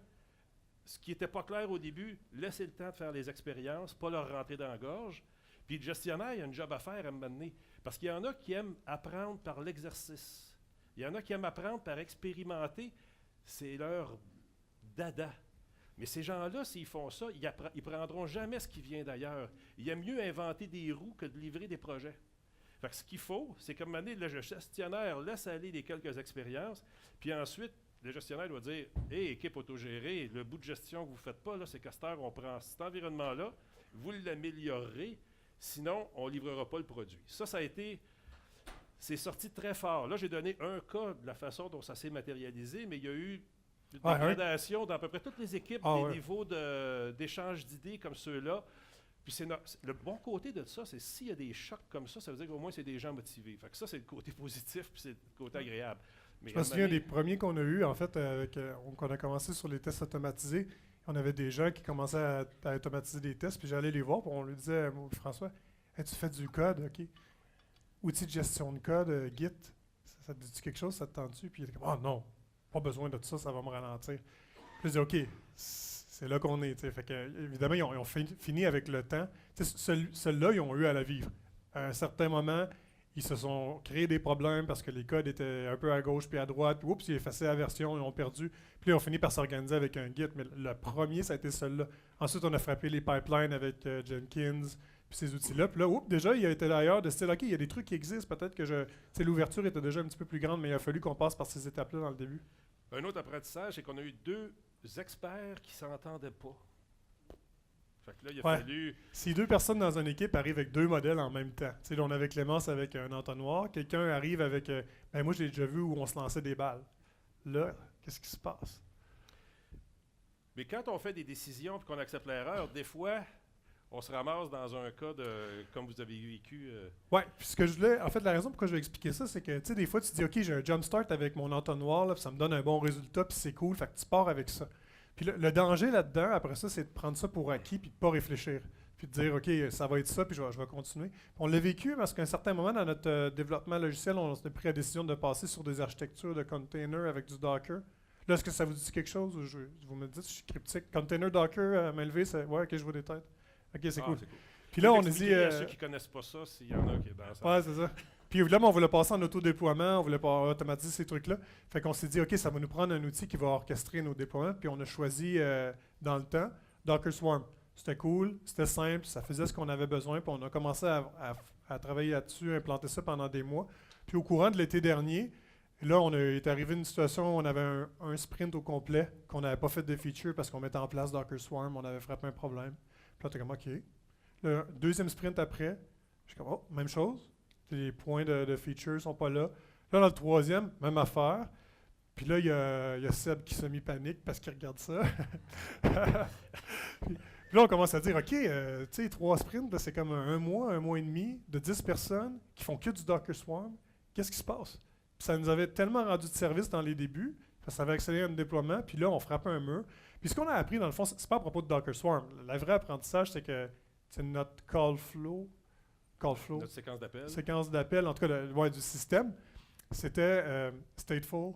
ce qui n'était pas clair au début, laissez le temps de faire les expériences, pas leur rentrer dans la gorge. Puis le gestionnaire, il a une job à faire à un moment donné. Parce qu'il y en a qui aiment apprendre par l'exercice. Il y en a qui aiment apprendre par expérimenter. C'est leur dada. Mais ces gens-là, s'ils font ça, ils ne prendront jamais ce qui vient d'ailleurs. Il y a mieux inventer des roues que de livrer des projets. Fait que ce qu'il faut, c'est qu'à un moment donné, le gestionnaire laisse aller les quelques expériences, puis ensuite, le gestionnaire doit dire « Hey, équipe autogérée, le bout de gestion que vous ne faites pas, là, c'est qu'à cette heure, on prend cet environnement-là, vous l'améliorerez, sinon, on ne livrera pas le produit. » Ça a été... C'est sorti très fort. Là, j'ai donné un cas de la façon dont ça s'est matérialisé, mais il y a eu une dégradation dans à peu près toutes les équipes, niveaux d'échange d'idées comme ceux-là. Puis le bon côté de ça, c'est s'il y a des chocs comme ça veut dire qu'au moins c'est des gens motivés. Fait que ça, c'est le côté positif, puis c'est le côté agréable. Mais je me souviens des premiers qu'on a eus, en fait, quand on a commencé sur les tests automatisés, on avait des gens qui commençaient à automatiser des tests, puis j'allais les voir, puis on lui disait, François, hey, tu fais du code, OK? Outil de gestion de code, Git, ça te dit quelque chose, ça te tente-tu? Puis il était comme, oh non, pas besoin de ça, ça va me ralentir. Puis je dis, OK, c'est là qu'on est. T'sais. Fait que, évidemment, ils ont fini avec le temps. Ceux-là, ils ont eu à la vivre. À un certain moment, ils se sont créés des problèmes parce que les codes étaient un peu à gauche puis à droite. Puis, oups, ils effaçaient la version, ils ont perdu. Puis ils ont fini par s'organiser avec un Git. Mais le premier, ça a été celui-là. Ensuite, on a frappé les pipelines avec Jenkins puis ces outils-là. Puis là, oups, déjà, il a été d'ailleurs de style, OK, il y a des trucs qui existent. Peut-être que l'ouverture était déjà un petit peu plus grande, mais il a fallu qu'on passe par ces étapes-là dans le début. Un autre apprentissage, c'est qu'on a eu 2 experts qui ne s'entendaient pas. Fait que là, il a fallu... Si 2 personnes dans une équipe arrivent avec 2 modèles en même temps, tu sais, on avait Clémence avec un entonnoir, quelqu'un arrive avec... moi, je l'ai déjà vu où on se lançait des balles. Là, qu'est-ce qui se passe? Mais quand on fait des décisions et qu'on accepte l'erreur, des fois, on se ramasse dans un cas de... comme vous avez vécu... Oui, puis ce que je voulais... En fait, la raison pourquoi je vais expliquer ça, c'est que, tu sais, des fois, tu dis, OK, j'ai un jump start avec mon entonnoir, là, puis ça me donne un bon résultat, puis c'est cool, fait que tu pars avec ça. Puis le danger là-dedans, après ça, c'est de prendre ça pour acquis, puis de ne pas réfléchir. Puis de dire, OK, ça va être ça, puis je vais continuer. Puis on l'a vécu parce qu'à un certain moment, dans notre développement logiciel, on a pris la décision de passer sur des architectures de containers avec du Docker. Là, est-ce que ça vous dit quelque chose? Vous me dites, je suis cryptique. Container Docker, main levée, c'est... Ouais, OK, je vois des têtes. OK, c'est cool. Puis là, on a dit... à ceux qui ne connaissent pas ça, s'il y en a qui est dans ça. Ouais, c'est ça. Puis évidemment, on voulait passer en autodéploiement, on voulait pas automatiser ces trucs-là. Fait qu'on s'est dit, OK, ça va nous prendre un outil qui va orchestrer nos déploiements. Puis on a choisi, dans le temps, Docker Swarm. C'était cool, c'était simple, ça faisait ce qu'on avait besoin. Puis on a commencé à travailler là-dessus, implanter ça pendant des mois. Puis au courant de l'été dernier, là, on est arrivé à une situation où on avait un sprint au complet, qu'on n'avait pas fait de feature parce qu'on mettait en place Docker Swarm, on avait frappé un problème. Puis là, t'es comme, OK. Le deuxième sprint après, je suis comme, oh, même chose. Les points de feature ne sont pas là. Là, dans le troisième, même affaire. Puis là, il y a Seb qui s'est mis panique parce qu'il regarde ça. puis là, on commence à dire, OK, tu sais, 3 sprints, c'est comme un mois et demi de 10 personnes qui font que du Docker Swarm. Qu'est-ce qui se passe? Puis ça nous avait tellement rendu de service dans les débuts, ça avait accéléré le déploiement, puis là, on frappait un mur. Puis ce qu'on a appris, dans le fond, c'est pas à propos de Docker Swarm. Le vrai apprentissage, c'est que c'est notre call flow. Notre séquence d'appel, en tout cas du système, c'était stateful.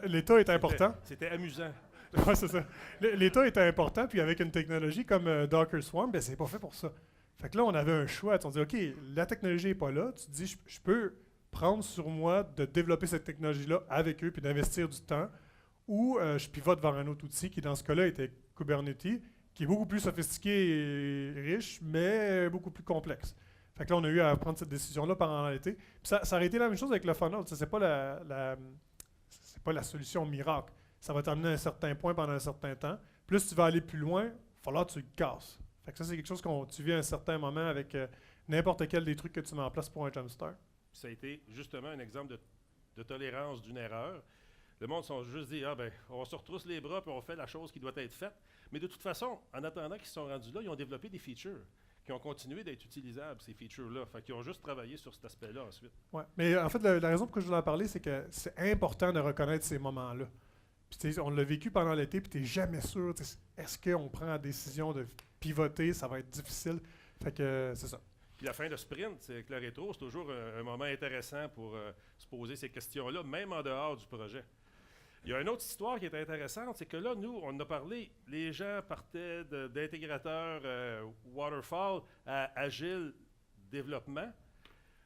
L'état est important. C'était amusant. Oui, c'est ça. L'état était important, puis avec une technologie comme Docker Swarm, ben c'est pas fait pour ça. Fait que là, on avait un choix. On dit, OK, la technologie n'est pas là. Tu te dis, je peux prendre sur moi de développer cette technologie-là avec eux, puis d'investir du temps, ou je pivote vers un autre outil qui, dans ce cas-là, était Kubernetes, qui est beaucoup plus sophistiqué et riche, mais beaucoup plus complexe. Fait que là, on a eu à prendre cette décision-là pendant l'été. Puis ça aurait été la même chose avec le funnel. C'est pas la solution miracle. Ça va t'amener à un certain point pendant un certain temps. Plus tu vas aller plus loin, il va falloir que tu le casses. Fait que ça, c'est quelque chose que tu vis à un certain moment avec n'importe quel des trucs que tu mets en place pour un jumpstart. Ça a été justement un exemple de tolérance d'une erreur. Le monde sont juste dit, ah ben, on se retrousse les bras puis on fait la chose qui doit être faite. Mais de toute façon, en attendant qu'ils se sont rendus là, ils ont développé des features qui ont continué d'être utilisables, ces features-là. Fait qu'ils ont juste travaillé sur cet aspect-là ensuite. Ouais. Mais en fait, la raison pour laquelle je voulais en parler, c'est que c'est important de reconnaître ces moments-là. Puis on l'a vécu pendant l'été, puis tu n'es jamais sûr. Est-ce qu'on prend la décision de pivoter? Ça va être difficile. Fait que c'est ça. Puis la fin de sprint, c'est avec le rétro, c'est toujours un moment intéressant pour se poser ces questions-là, même en dehors du projet. Il y a une autre histoire qui est intéressante, c'est que là, nous, on en a parlé, les gens partaient d'intégrateurs Waterfall à Agile Développement.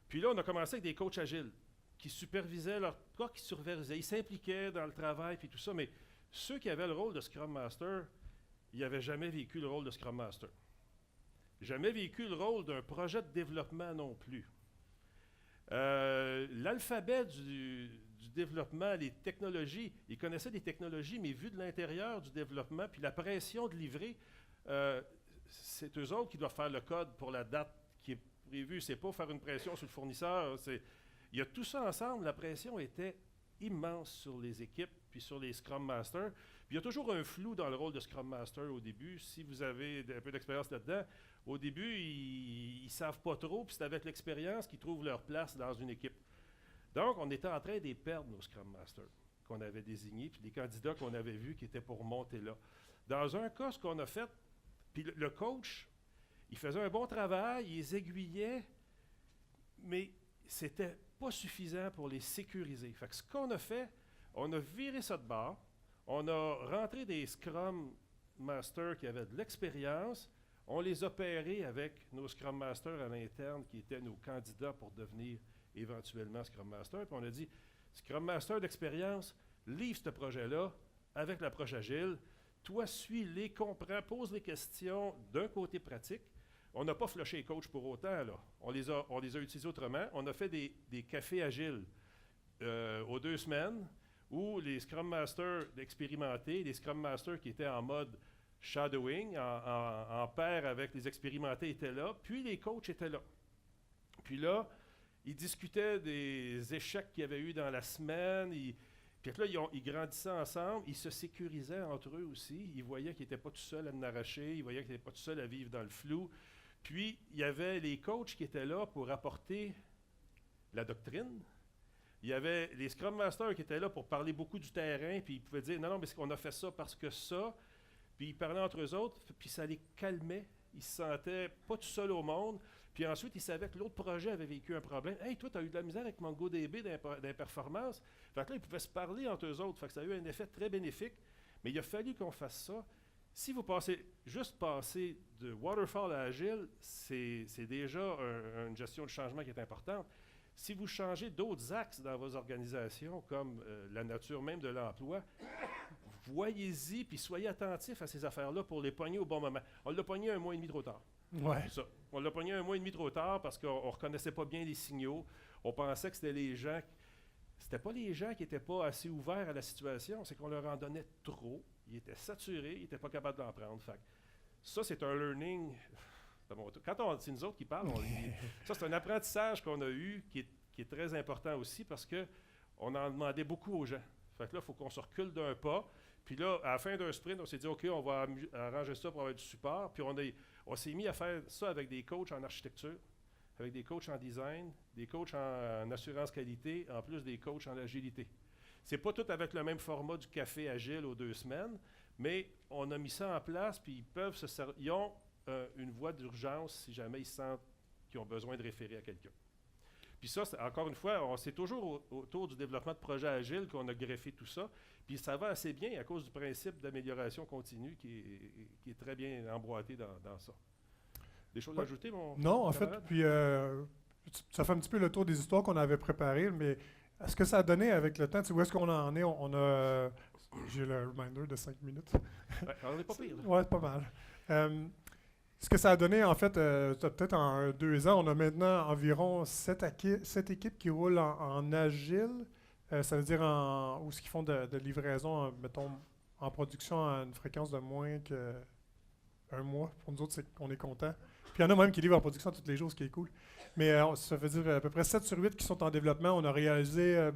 Puis là, on a commencé avec des coachs agiles qui supervisaient pas qui supervisaient, ils s'impliquaient dans le travail puis tout ça, mais ceux qui avaient le rôle de Scrum Master, ils n'avaient jamais vécu le rôle de Scrum Master. Jamais vécu le rôle d'un projet de développement non plus. L'alphabet du développement, les technologies, ils connaissaient des technologies, mais vu de l'intérieur du développement, puis la pression de livrer, c'est eux autres qui doivent faire le code pour la date qui est prévue. C'est pas faire une pression sur le fournisseur. Il y a tout ça ensemble. La pression était immense sur les équipes, puis sur les Scrum Masters. Puis il y a toujours un flou dans le rôle de Scrum Master au début. Si vous avez un peu d'expérience là-dedans, au début, ils ne savent pas trop, puis c'est avec l'expérience qu'ils trouvent leur place dans une équipe. Donc, on était en train de perdre nos Scrum Masters qu'on avait désignés, puis les candidats qu'on avait vus qui étaient pour monter là. Dans un cas, ce qu'on a fait, puis le coach, il faisait un bon travail, il les aiguillait, mais c'était pas suffisant pour les sécuriser. Fait que ce qu'on a fait, on a viré ça de bord, on a rentré des Scrum Masters qui avaient de l'expérience, on les a pairés avec nos Scrum Masters à l'interne qui étaient nos candidats pour devenir éventuellement Scrum Master. Puis on a dit, Scrum Master d'expérience, livre ce projet-là avec l'approche agile. Toi, suis-les, comprends, pose les questions d'un côté pratique. On n'a pas flushé les coachs pour autant, là. On les a utilisés autrement. On a fait des cafés agiles aux 2 semaines où les Scrum Masters expérimentés, les Scrum Masters qui étaient en mode shadowing, en paire avec les expérimentés étaient là, puis les coachs étaient là. Puis là, ils discutaient des échecs qu'il y avait eu dans la semaine. Puis là, ils grandissaient ensemble. Ils se sécurisaient entre eux aussi. Ils voyaient qu'ils n'étaient pas tout seuls à en arracher. Ils voyaient qu'ils n'étaient pas tout seuls à vivre dans le flou. Puis, il y avait les coachs qui étaient là pour apporter la doctrine. Il y avait les Scrum Masters qui étaient là pour parler beaucoup du terrain. Puis, ils pouvaient dire, non, mais on a fait ça parce que ça. Puis, ils parlaient entre eux autres. Puis, ça les calmait. Ils se sentaient pas tout seuls au monde. Puis ensuite, ils savaient que l'autre projet avait vécu un problème. « Hey, toi, tu as eu de la misère avec MongoDB dans les performances. » Fait que là, ils pouvaient se parler entre eux autres. Fait que ça a eu un effet très bénéfique. Mais il a fallu qu'on fasse ça. Si vous passez de Waterfall à Agile, c'est déjà une gestion de changement qui est importante. Si vous changez d'autres axes dans vos organisations, comme la nature même de l'emploi, voyez-y puis soyez attentifs à ces affaires-là pour les pogner au bon moment. On l'a pogné 1 mois et demi trop tard. Ouais. Ça. On l'a pogné 1 mois et demi trop tard parce qu'on ne reconnaissait pas bien les signaux. On pensait que c'était les gens. C'était pas les gens qui n'étaient pas assez ouverts à la situation, c'est qu'on leur en donnait trop. Ils étaient saturés, ils n'étaient pas capables d'en prendre. Fait ça, c'est un learning. Quand c'est nous autres qui parlent, ça, c'est un apprentissage qu'on a eu qui est très important aussi parce qu'on en demandait beaucoup aux gens. Fait que là, il faut qu'on se recule d'un pas. Puis là, à la fin d'un sprint, on s'est dit, OK, on va arranger ça pour avoir du support. Puis on s'est mis à faire ça avec des coachs en architecture, avec des coachs en design, des coachs en assurance qualité, en plus des coachs en agilité. C'est pas tout avec le même format du café agile aux 2 semaines, mais on a mis ça en place, puis ils ont une voie d'urgence si jamais ils sentent qu'ils ont besoin de référer à quelqu'un. Puis ça, encore une fois, c'est toujours autour du développement de projets agiles qu'on a greffé tout ça. Puis ça va assez bien à cause du principe d'amélioration continue qui est très bien emboîté dans ça. Des choses à ajouter, mon Non, en camarade? fait, puis ça fait un petit peu le tour des histoires qu'on avait préparées, mais est-ce que ça a donné avec le temps? Tu sais, où est-ce qu'on en est? On a... J'ai le reminder de 5 minutes. Ouais, on n'est pas pire. Oui, pas mal. Ce que ça a donné, en fait, peut-être en 2 ans, on a maintenant environ 7 équipes qui roulent en agile. Ça veut dire où ils font de livraison, mettons, en production à une fréquence de moins qu'1 mois. Pour nous autres, on est contents. Puis il y en a même qui livrent en production tous les jours, ce qui est cool. Mais ça veut dire à peu près 7 sur 8 qui sont en développement. On a réalisé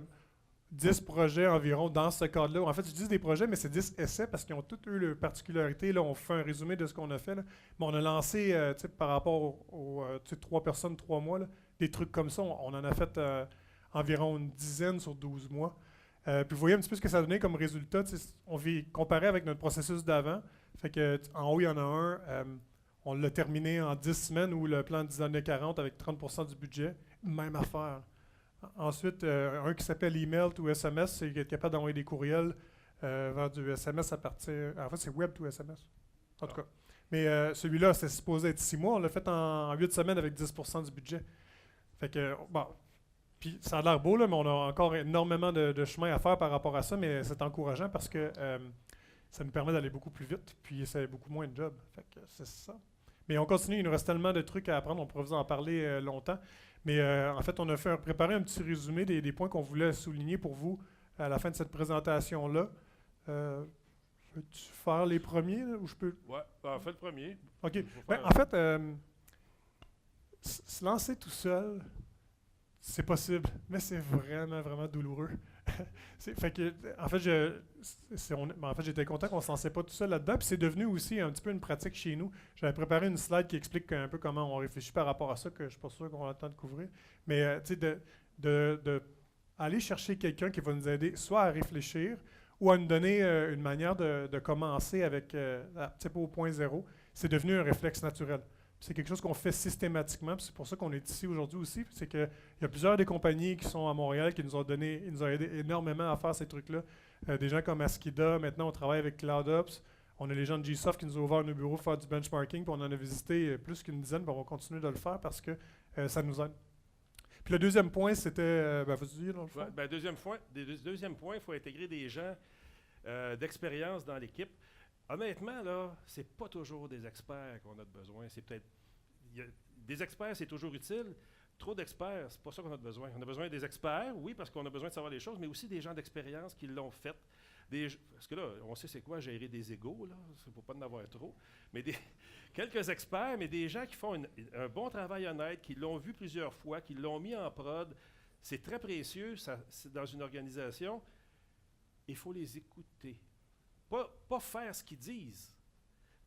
10 projets environ dans ce cadre-là. En fait, je dis des projets, mais c'est 10 essais parce qu'ils ont toutes eu leurs particularités. Là, on fait un résumé de ce qu'on a fait. Là. Mais on a lancé, par rapport aux 3 personnes, 3 mois, là, des trucs comme ça. On en a fait environ une dizaine sur 12 mois. Puis vous voyez un petit peu ce que ça a donné comme résultat. On vit comparé avec notre processus d'avant. Fait que en haut, il y en a un. On l'a terminé en 10 semaines ou le plan 10 années 40 avec 30% du budget. Même affaire. Ensuite, un qui s'appelle Email to SMS, c'est être capable d'envoyer des courriels vers du SMS à partir. En fait, c'est Web to SMS. En tout cas. Mais celui-là, c'est supposé être 6 mois. On l'a fait en 8 semaines avec 10% du budget. Fait que, bon. Puis ça a l'air beau, là, mais on a encore énormément de chemin à faire par rapport à ça, mais c'est encourageant parce que ça nous permet d'aller beaucoup plus vite, puis c'est beaucoup moins de job. Fait que c'est ça. Mais on continue, il nous reste tellement de trucs à apprendre, on pourrait vous en parler longtemps. Mais en fait, on a préparé un petit résumé des points qu'on voulait souligner pour vous à la fin de cette présentation-là. Veux-tu faire les premiers, là, ou je peux? Ouais, ben, fais le premier. OK. Ben, en fait, se lancer tout seul, c'est possible, mais c'est vraiment, vraiment douloureux. Fait que, en fait, j'étais content qu'on ne se lançait pas tout seul là-dedans. Puis c'est devenu aussi un petit peu une pratique chez nous. J'avais préparé une slide qui explique un peu comment on réfléchit par rapport à ça, que je ne suis pas sûr qu'on a le temps de couvrir. Mais tu sais, de aller chercher quelqu'un qui va nous aider soit à réfléchir ou à nous donner une manière de commencer avec au point zéro, c'est devenu un réflexe naturel. C'est quelque chose qu'on fait systématiquement, puis c'est pour ça qu'on est ici aujourd'hui aussi. C'est qu'il y a plusieurs des compagnies qui sont à Montréal qui nous ont aidé énormément à faire ces trucs-là. Des gens comme Askida, maintenant on travaille avec CloudOps. On a les gens de GSoft qui nous ont ouvert nos bureaux pour faire du benchmarking, puis on en a visité plus qu'une dizaine, puis on va continuer de le faire parce que ça nous aide. Puis le deuxième point, c'était... vas-y, dans le fond. Deuxième point, il faut intégrer des gens d'expérience dans l'équipe. Honnêtement, là, c'est pas toujours des experts qu'on a besoin. C'est peut-être... Des experts, c'est toujours utile. Trop d'experts, c'est pas ça qu'on a besoin. On a besoin des experts, oui, parce qu'on a besoin de savoir les choses, mais aussi des gens d'expérience qui l'ont fait. Parce que là, on sait c'est quoi gérer des égos, là. Il ne faut pas en avoir trop. Mais quelques experts, mais des gens qui font un bon travail honnête, qui l'ont vu plusieurs fois, qui l'ont mis en prod. C'est très précieux c'est dans une organisation. Il faut les écouter. Pas faire ce qu'ils disent,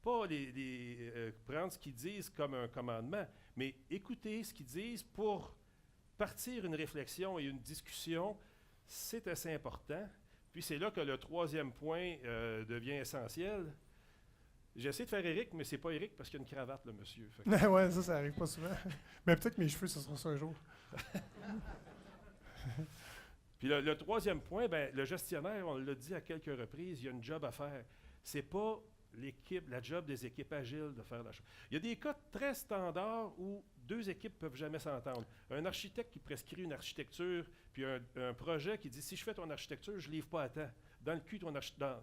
pas prendre ce qu'ils disent comme un commandement, mais écouter ce qu'ils disent pour partir une réflexion et une discussion, c'est assez important. Puis c'est là que le troisième point devient essentiel. J'essaie de faire Éric, mais c'est pas Éric parce qu'il y a une cravate, le monsieur. Ouais, ça arrive pas souvent. Mais peut-être que mes cheveux, ce sera ça un jour. Puis le troisième point, le gestionnaire, on l'a dit à quelques reprises, il y a une job à faire. C'est pas la job des équipes agiles de faire la chose. Il y a des cas très standards où 2 équipes ne peuvent jamais s'entendre. Un architecte qui prescrit une architecture, puis un projet qui dit « Si je fais ton architecture, je ne livre pas à temps. Dans le cul, ton architecture.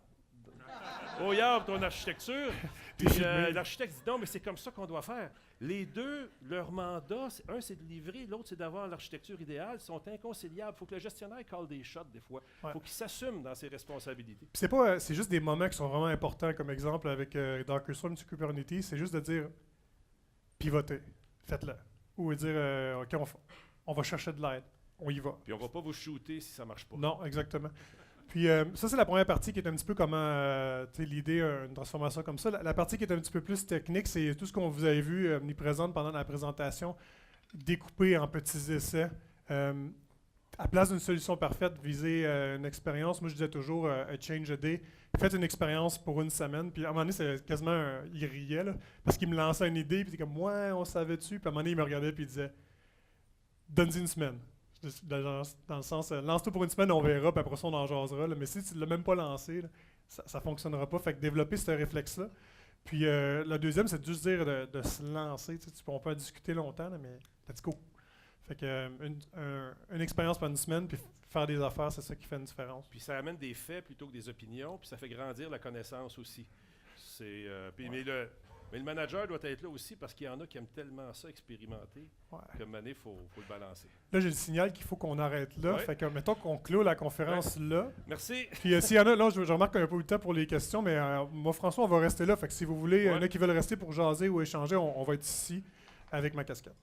Au yard, ton architecture. » Puis l'architecte dit « Non, mais c'est comme ça qu'on doit faire. » Les deux, leur mandat, un c'est de livrer, l'autre c'est d'avoir l'architecture idéale, ils sont inconciliables. Il faut que le gestionnaire call des shots des fois. Il faut qu'il s'assume dans ses responsabilités. C'est juste des moments qui sont vraiment importants, comme exemple avec Docker Swarm sur Kubernetes, c'est juste de dire pivotez, faites-le. Ou dire OK, on va chercher de l'aide, on y va. Puis on ne va pas vous shooter si ça ne marche pas. Non, exactement. Puis ça, c'est la première partie qui est un petit peu comment l'idée une transformation comme ça. La partie qui est un petit peu plus technique, c'est tout ce qu'on vous avez vu omniprésente pendant la présentation, découpé en petits essais. À place d'une solution parfaite, viser une expérience. Moi, je disais toujours a change a day. Faites une expérience pour une semaine. Puis à un moment donné, c'est quasiment il riait, là, parce qu'il me lançait une idée, puis il était comme, ouais, on savait dessus. Puis à un moment donné, il me regardait, puis il disait, donne-y une semaine. Dans le sens, lance-toi pour une semaine, on verra, puis après ça, on en jasera. Là. Mais si tu ne l'as même pas lancé, là, ça ne fonctionnera pas. Fait que développer ce réflexe-là. Puis le deuxième, c'est de juste dire de se lancer. On peut en discuter longtemps, là, mais let's go. Fait que une expérience pendant une semaine, puis faire des affaires, c'est ça qui fait une différence. Puis ça amène des faits plutôt que des opinions, puis ça fait grandir la connaissance aussi. Mais le manager doit être là aussi parce qu'il y en a qui aiment tellement ça expérimenter qu'à un moment donné, il faut le balancer. Là, j'ai le signal qu'il faut qu'on arrête là. Ouais. Fait que mettons qu'on clôt la conférence là. Merci. Puis s'il y en a, là, je remarque qu'on n'a pas eu le temps pour les questions, mais moi, François, on va rester là. Fait que si vous voulez, il y en a qui veulent rester pour jaser ou échanger, on va être ici avec ma casquette.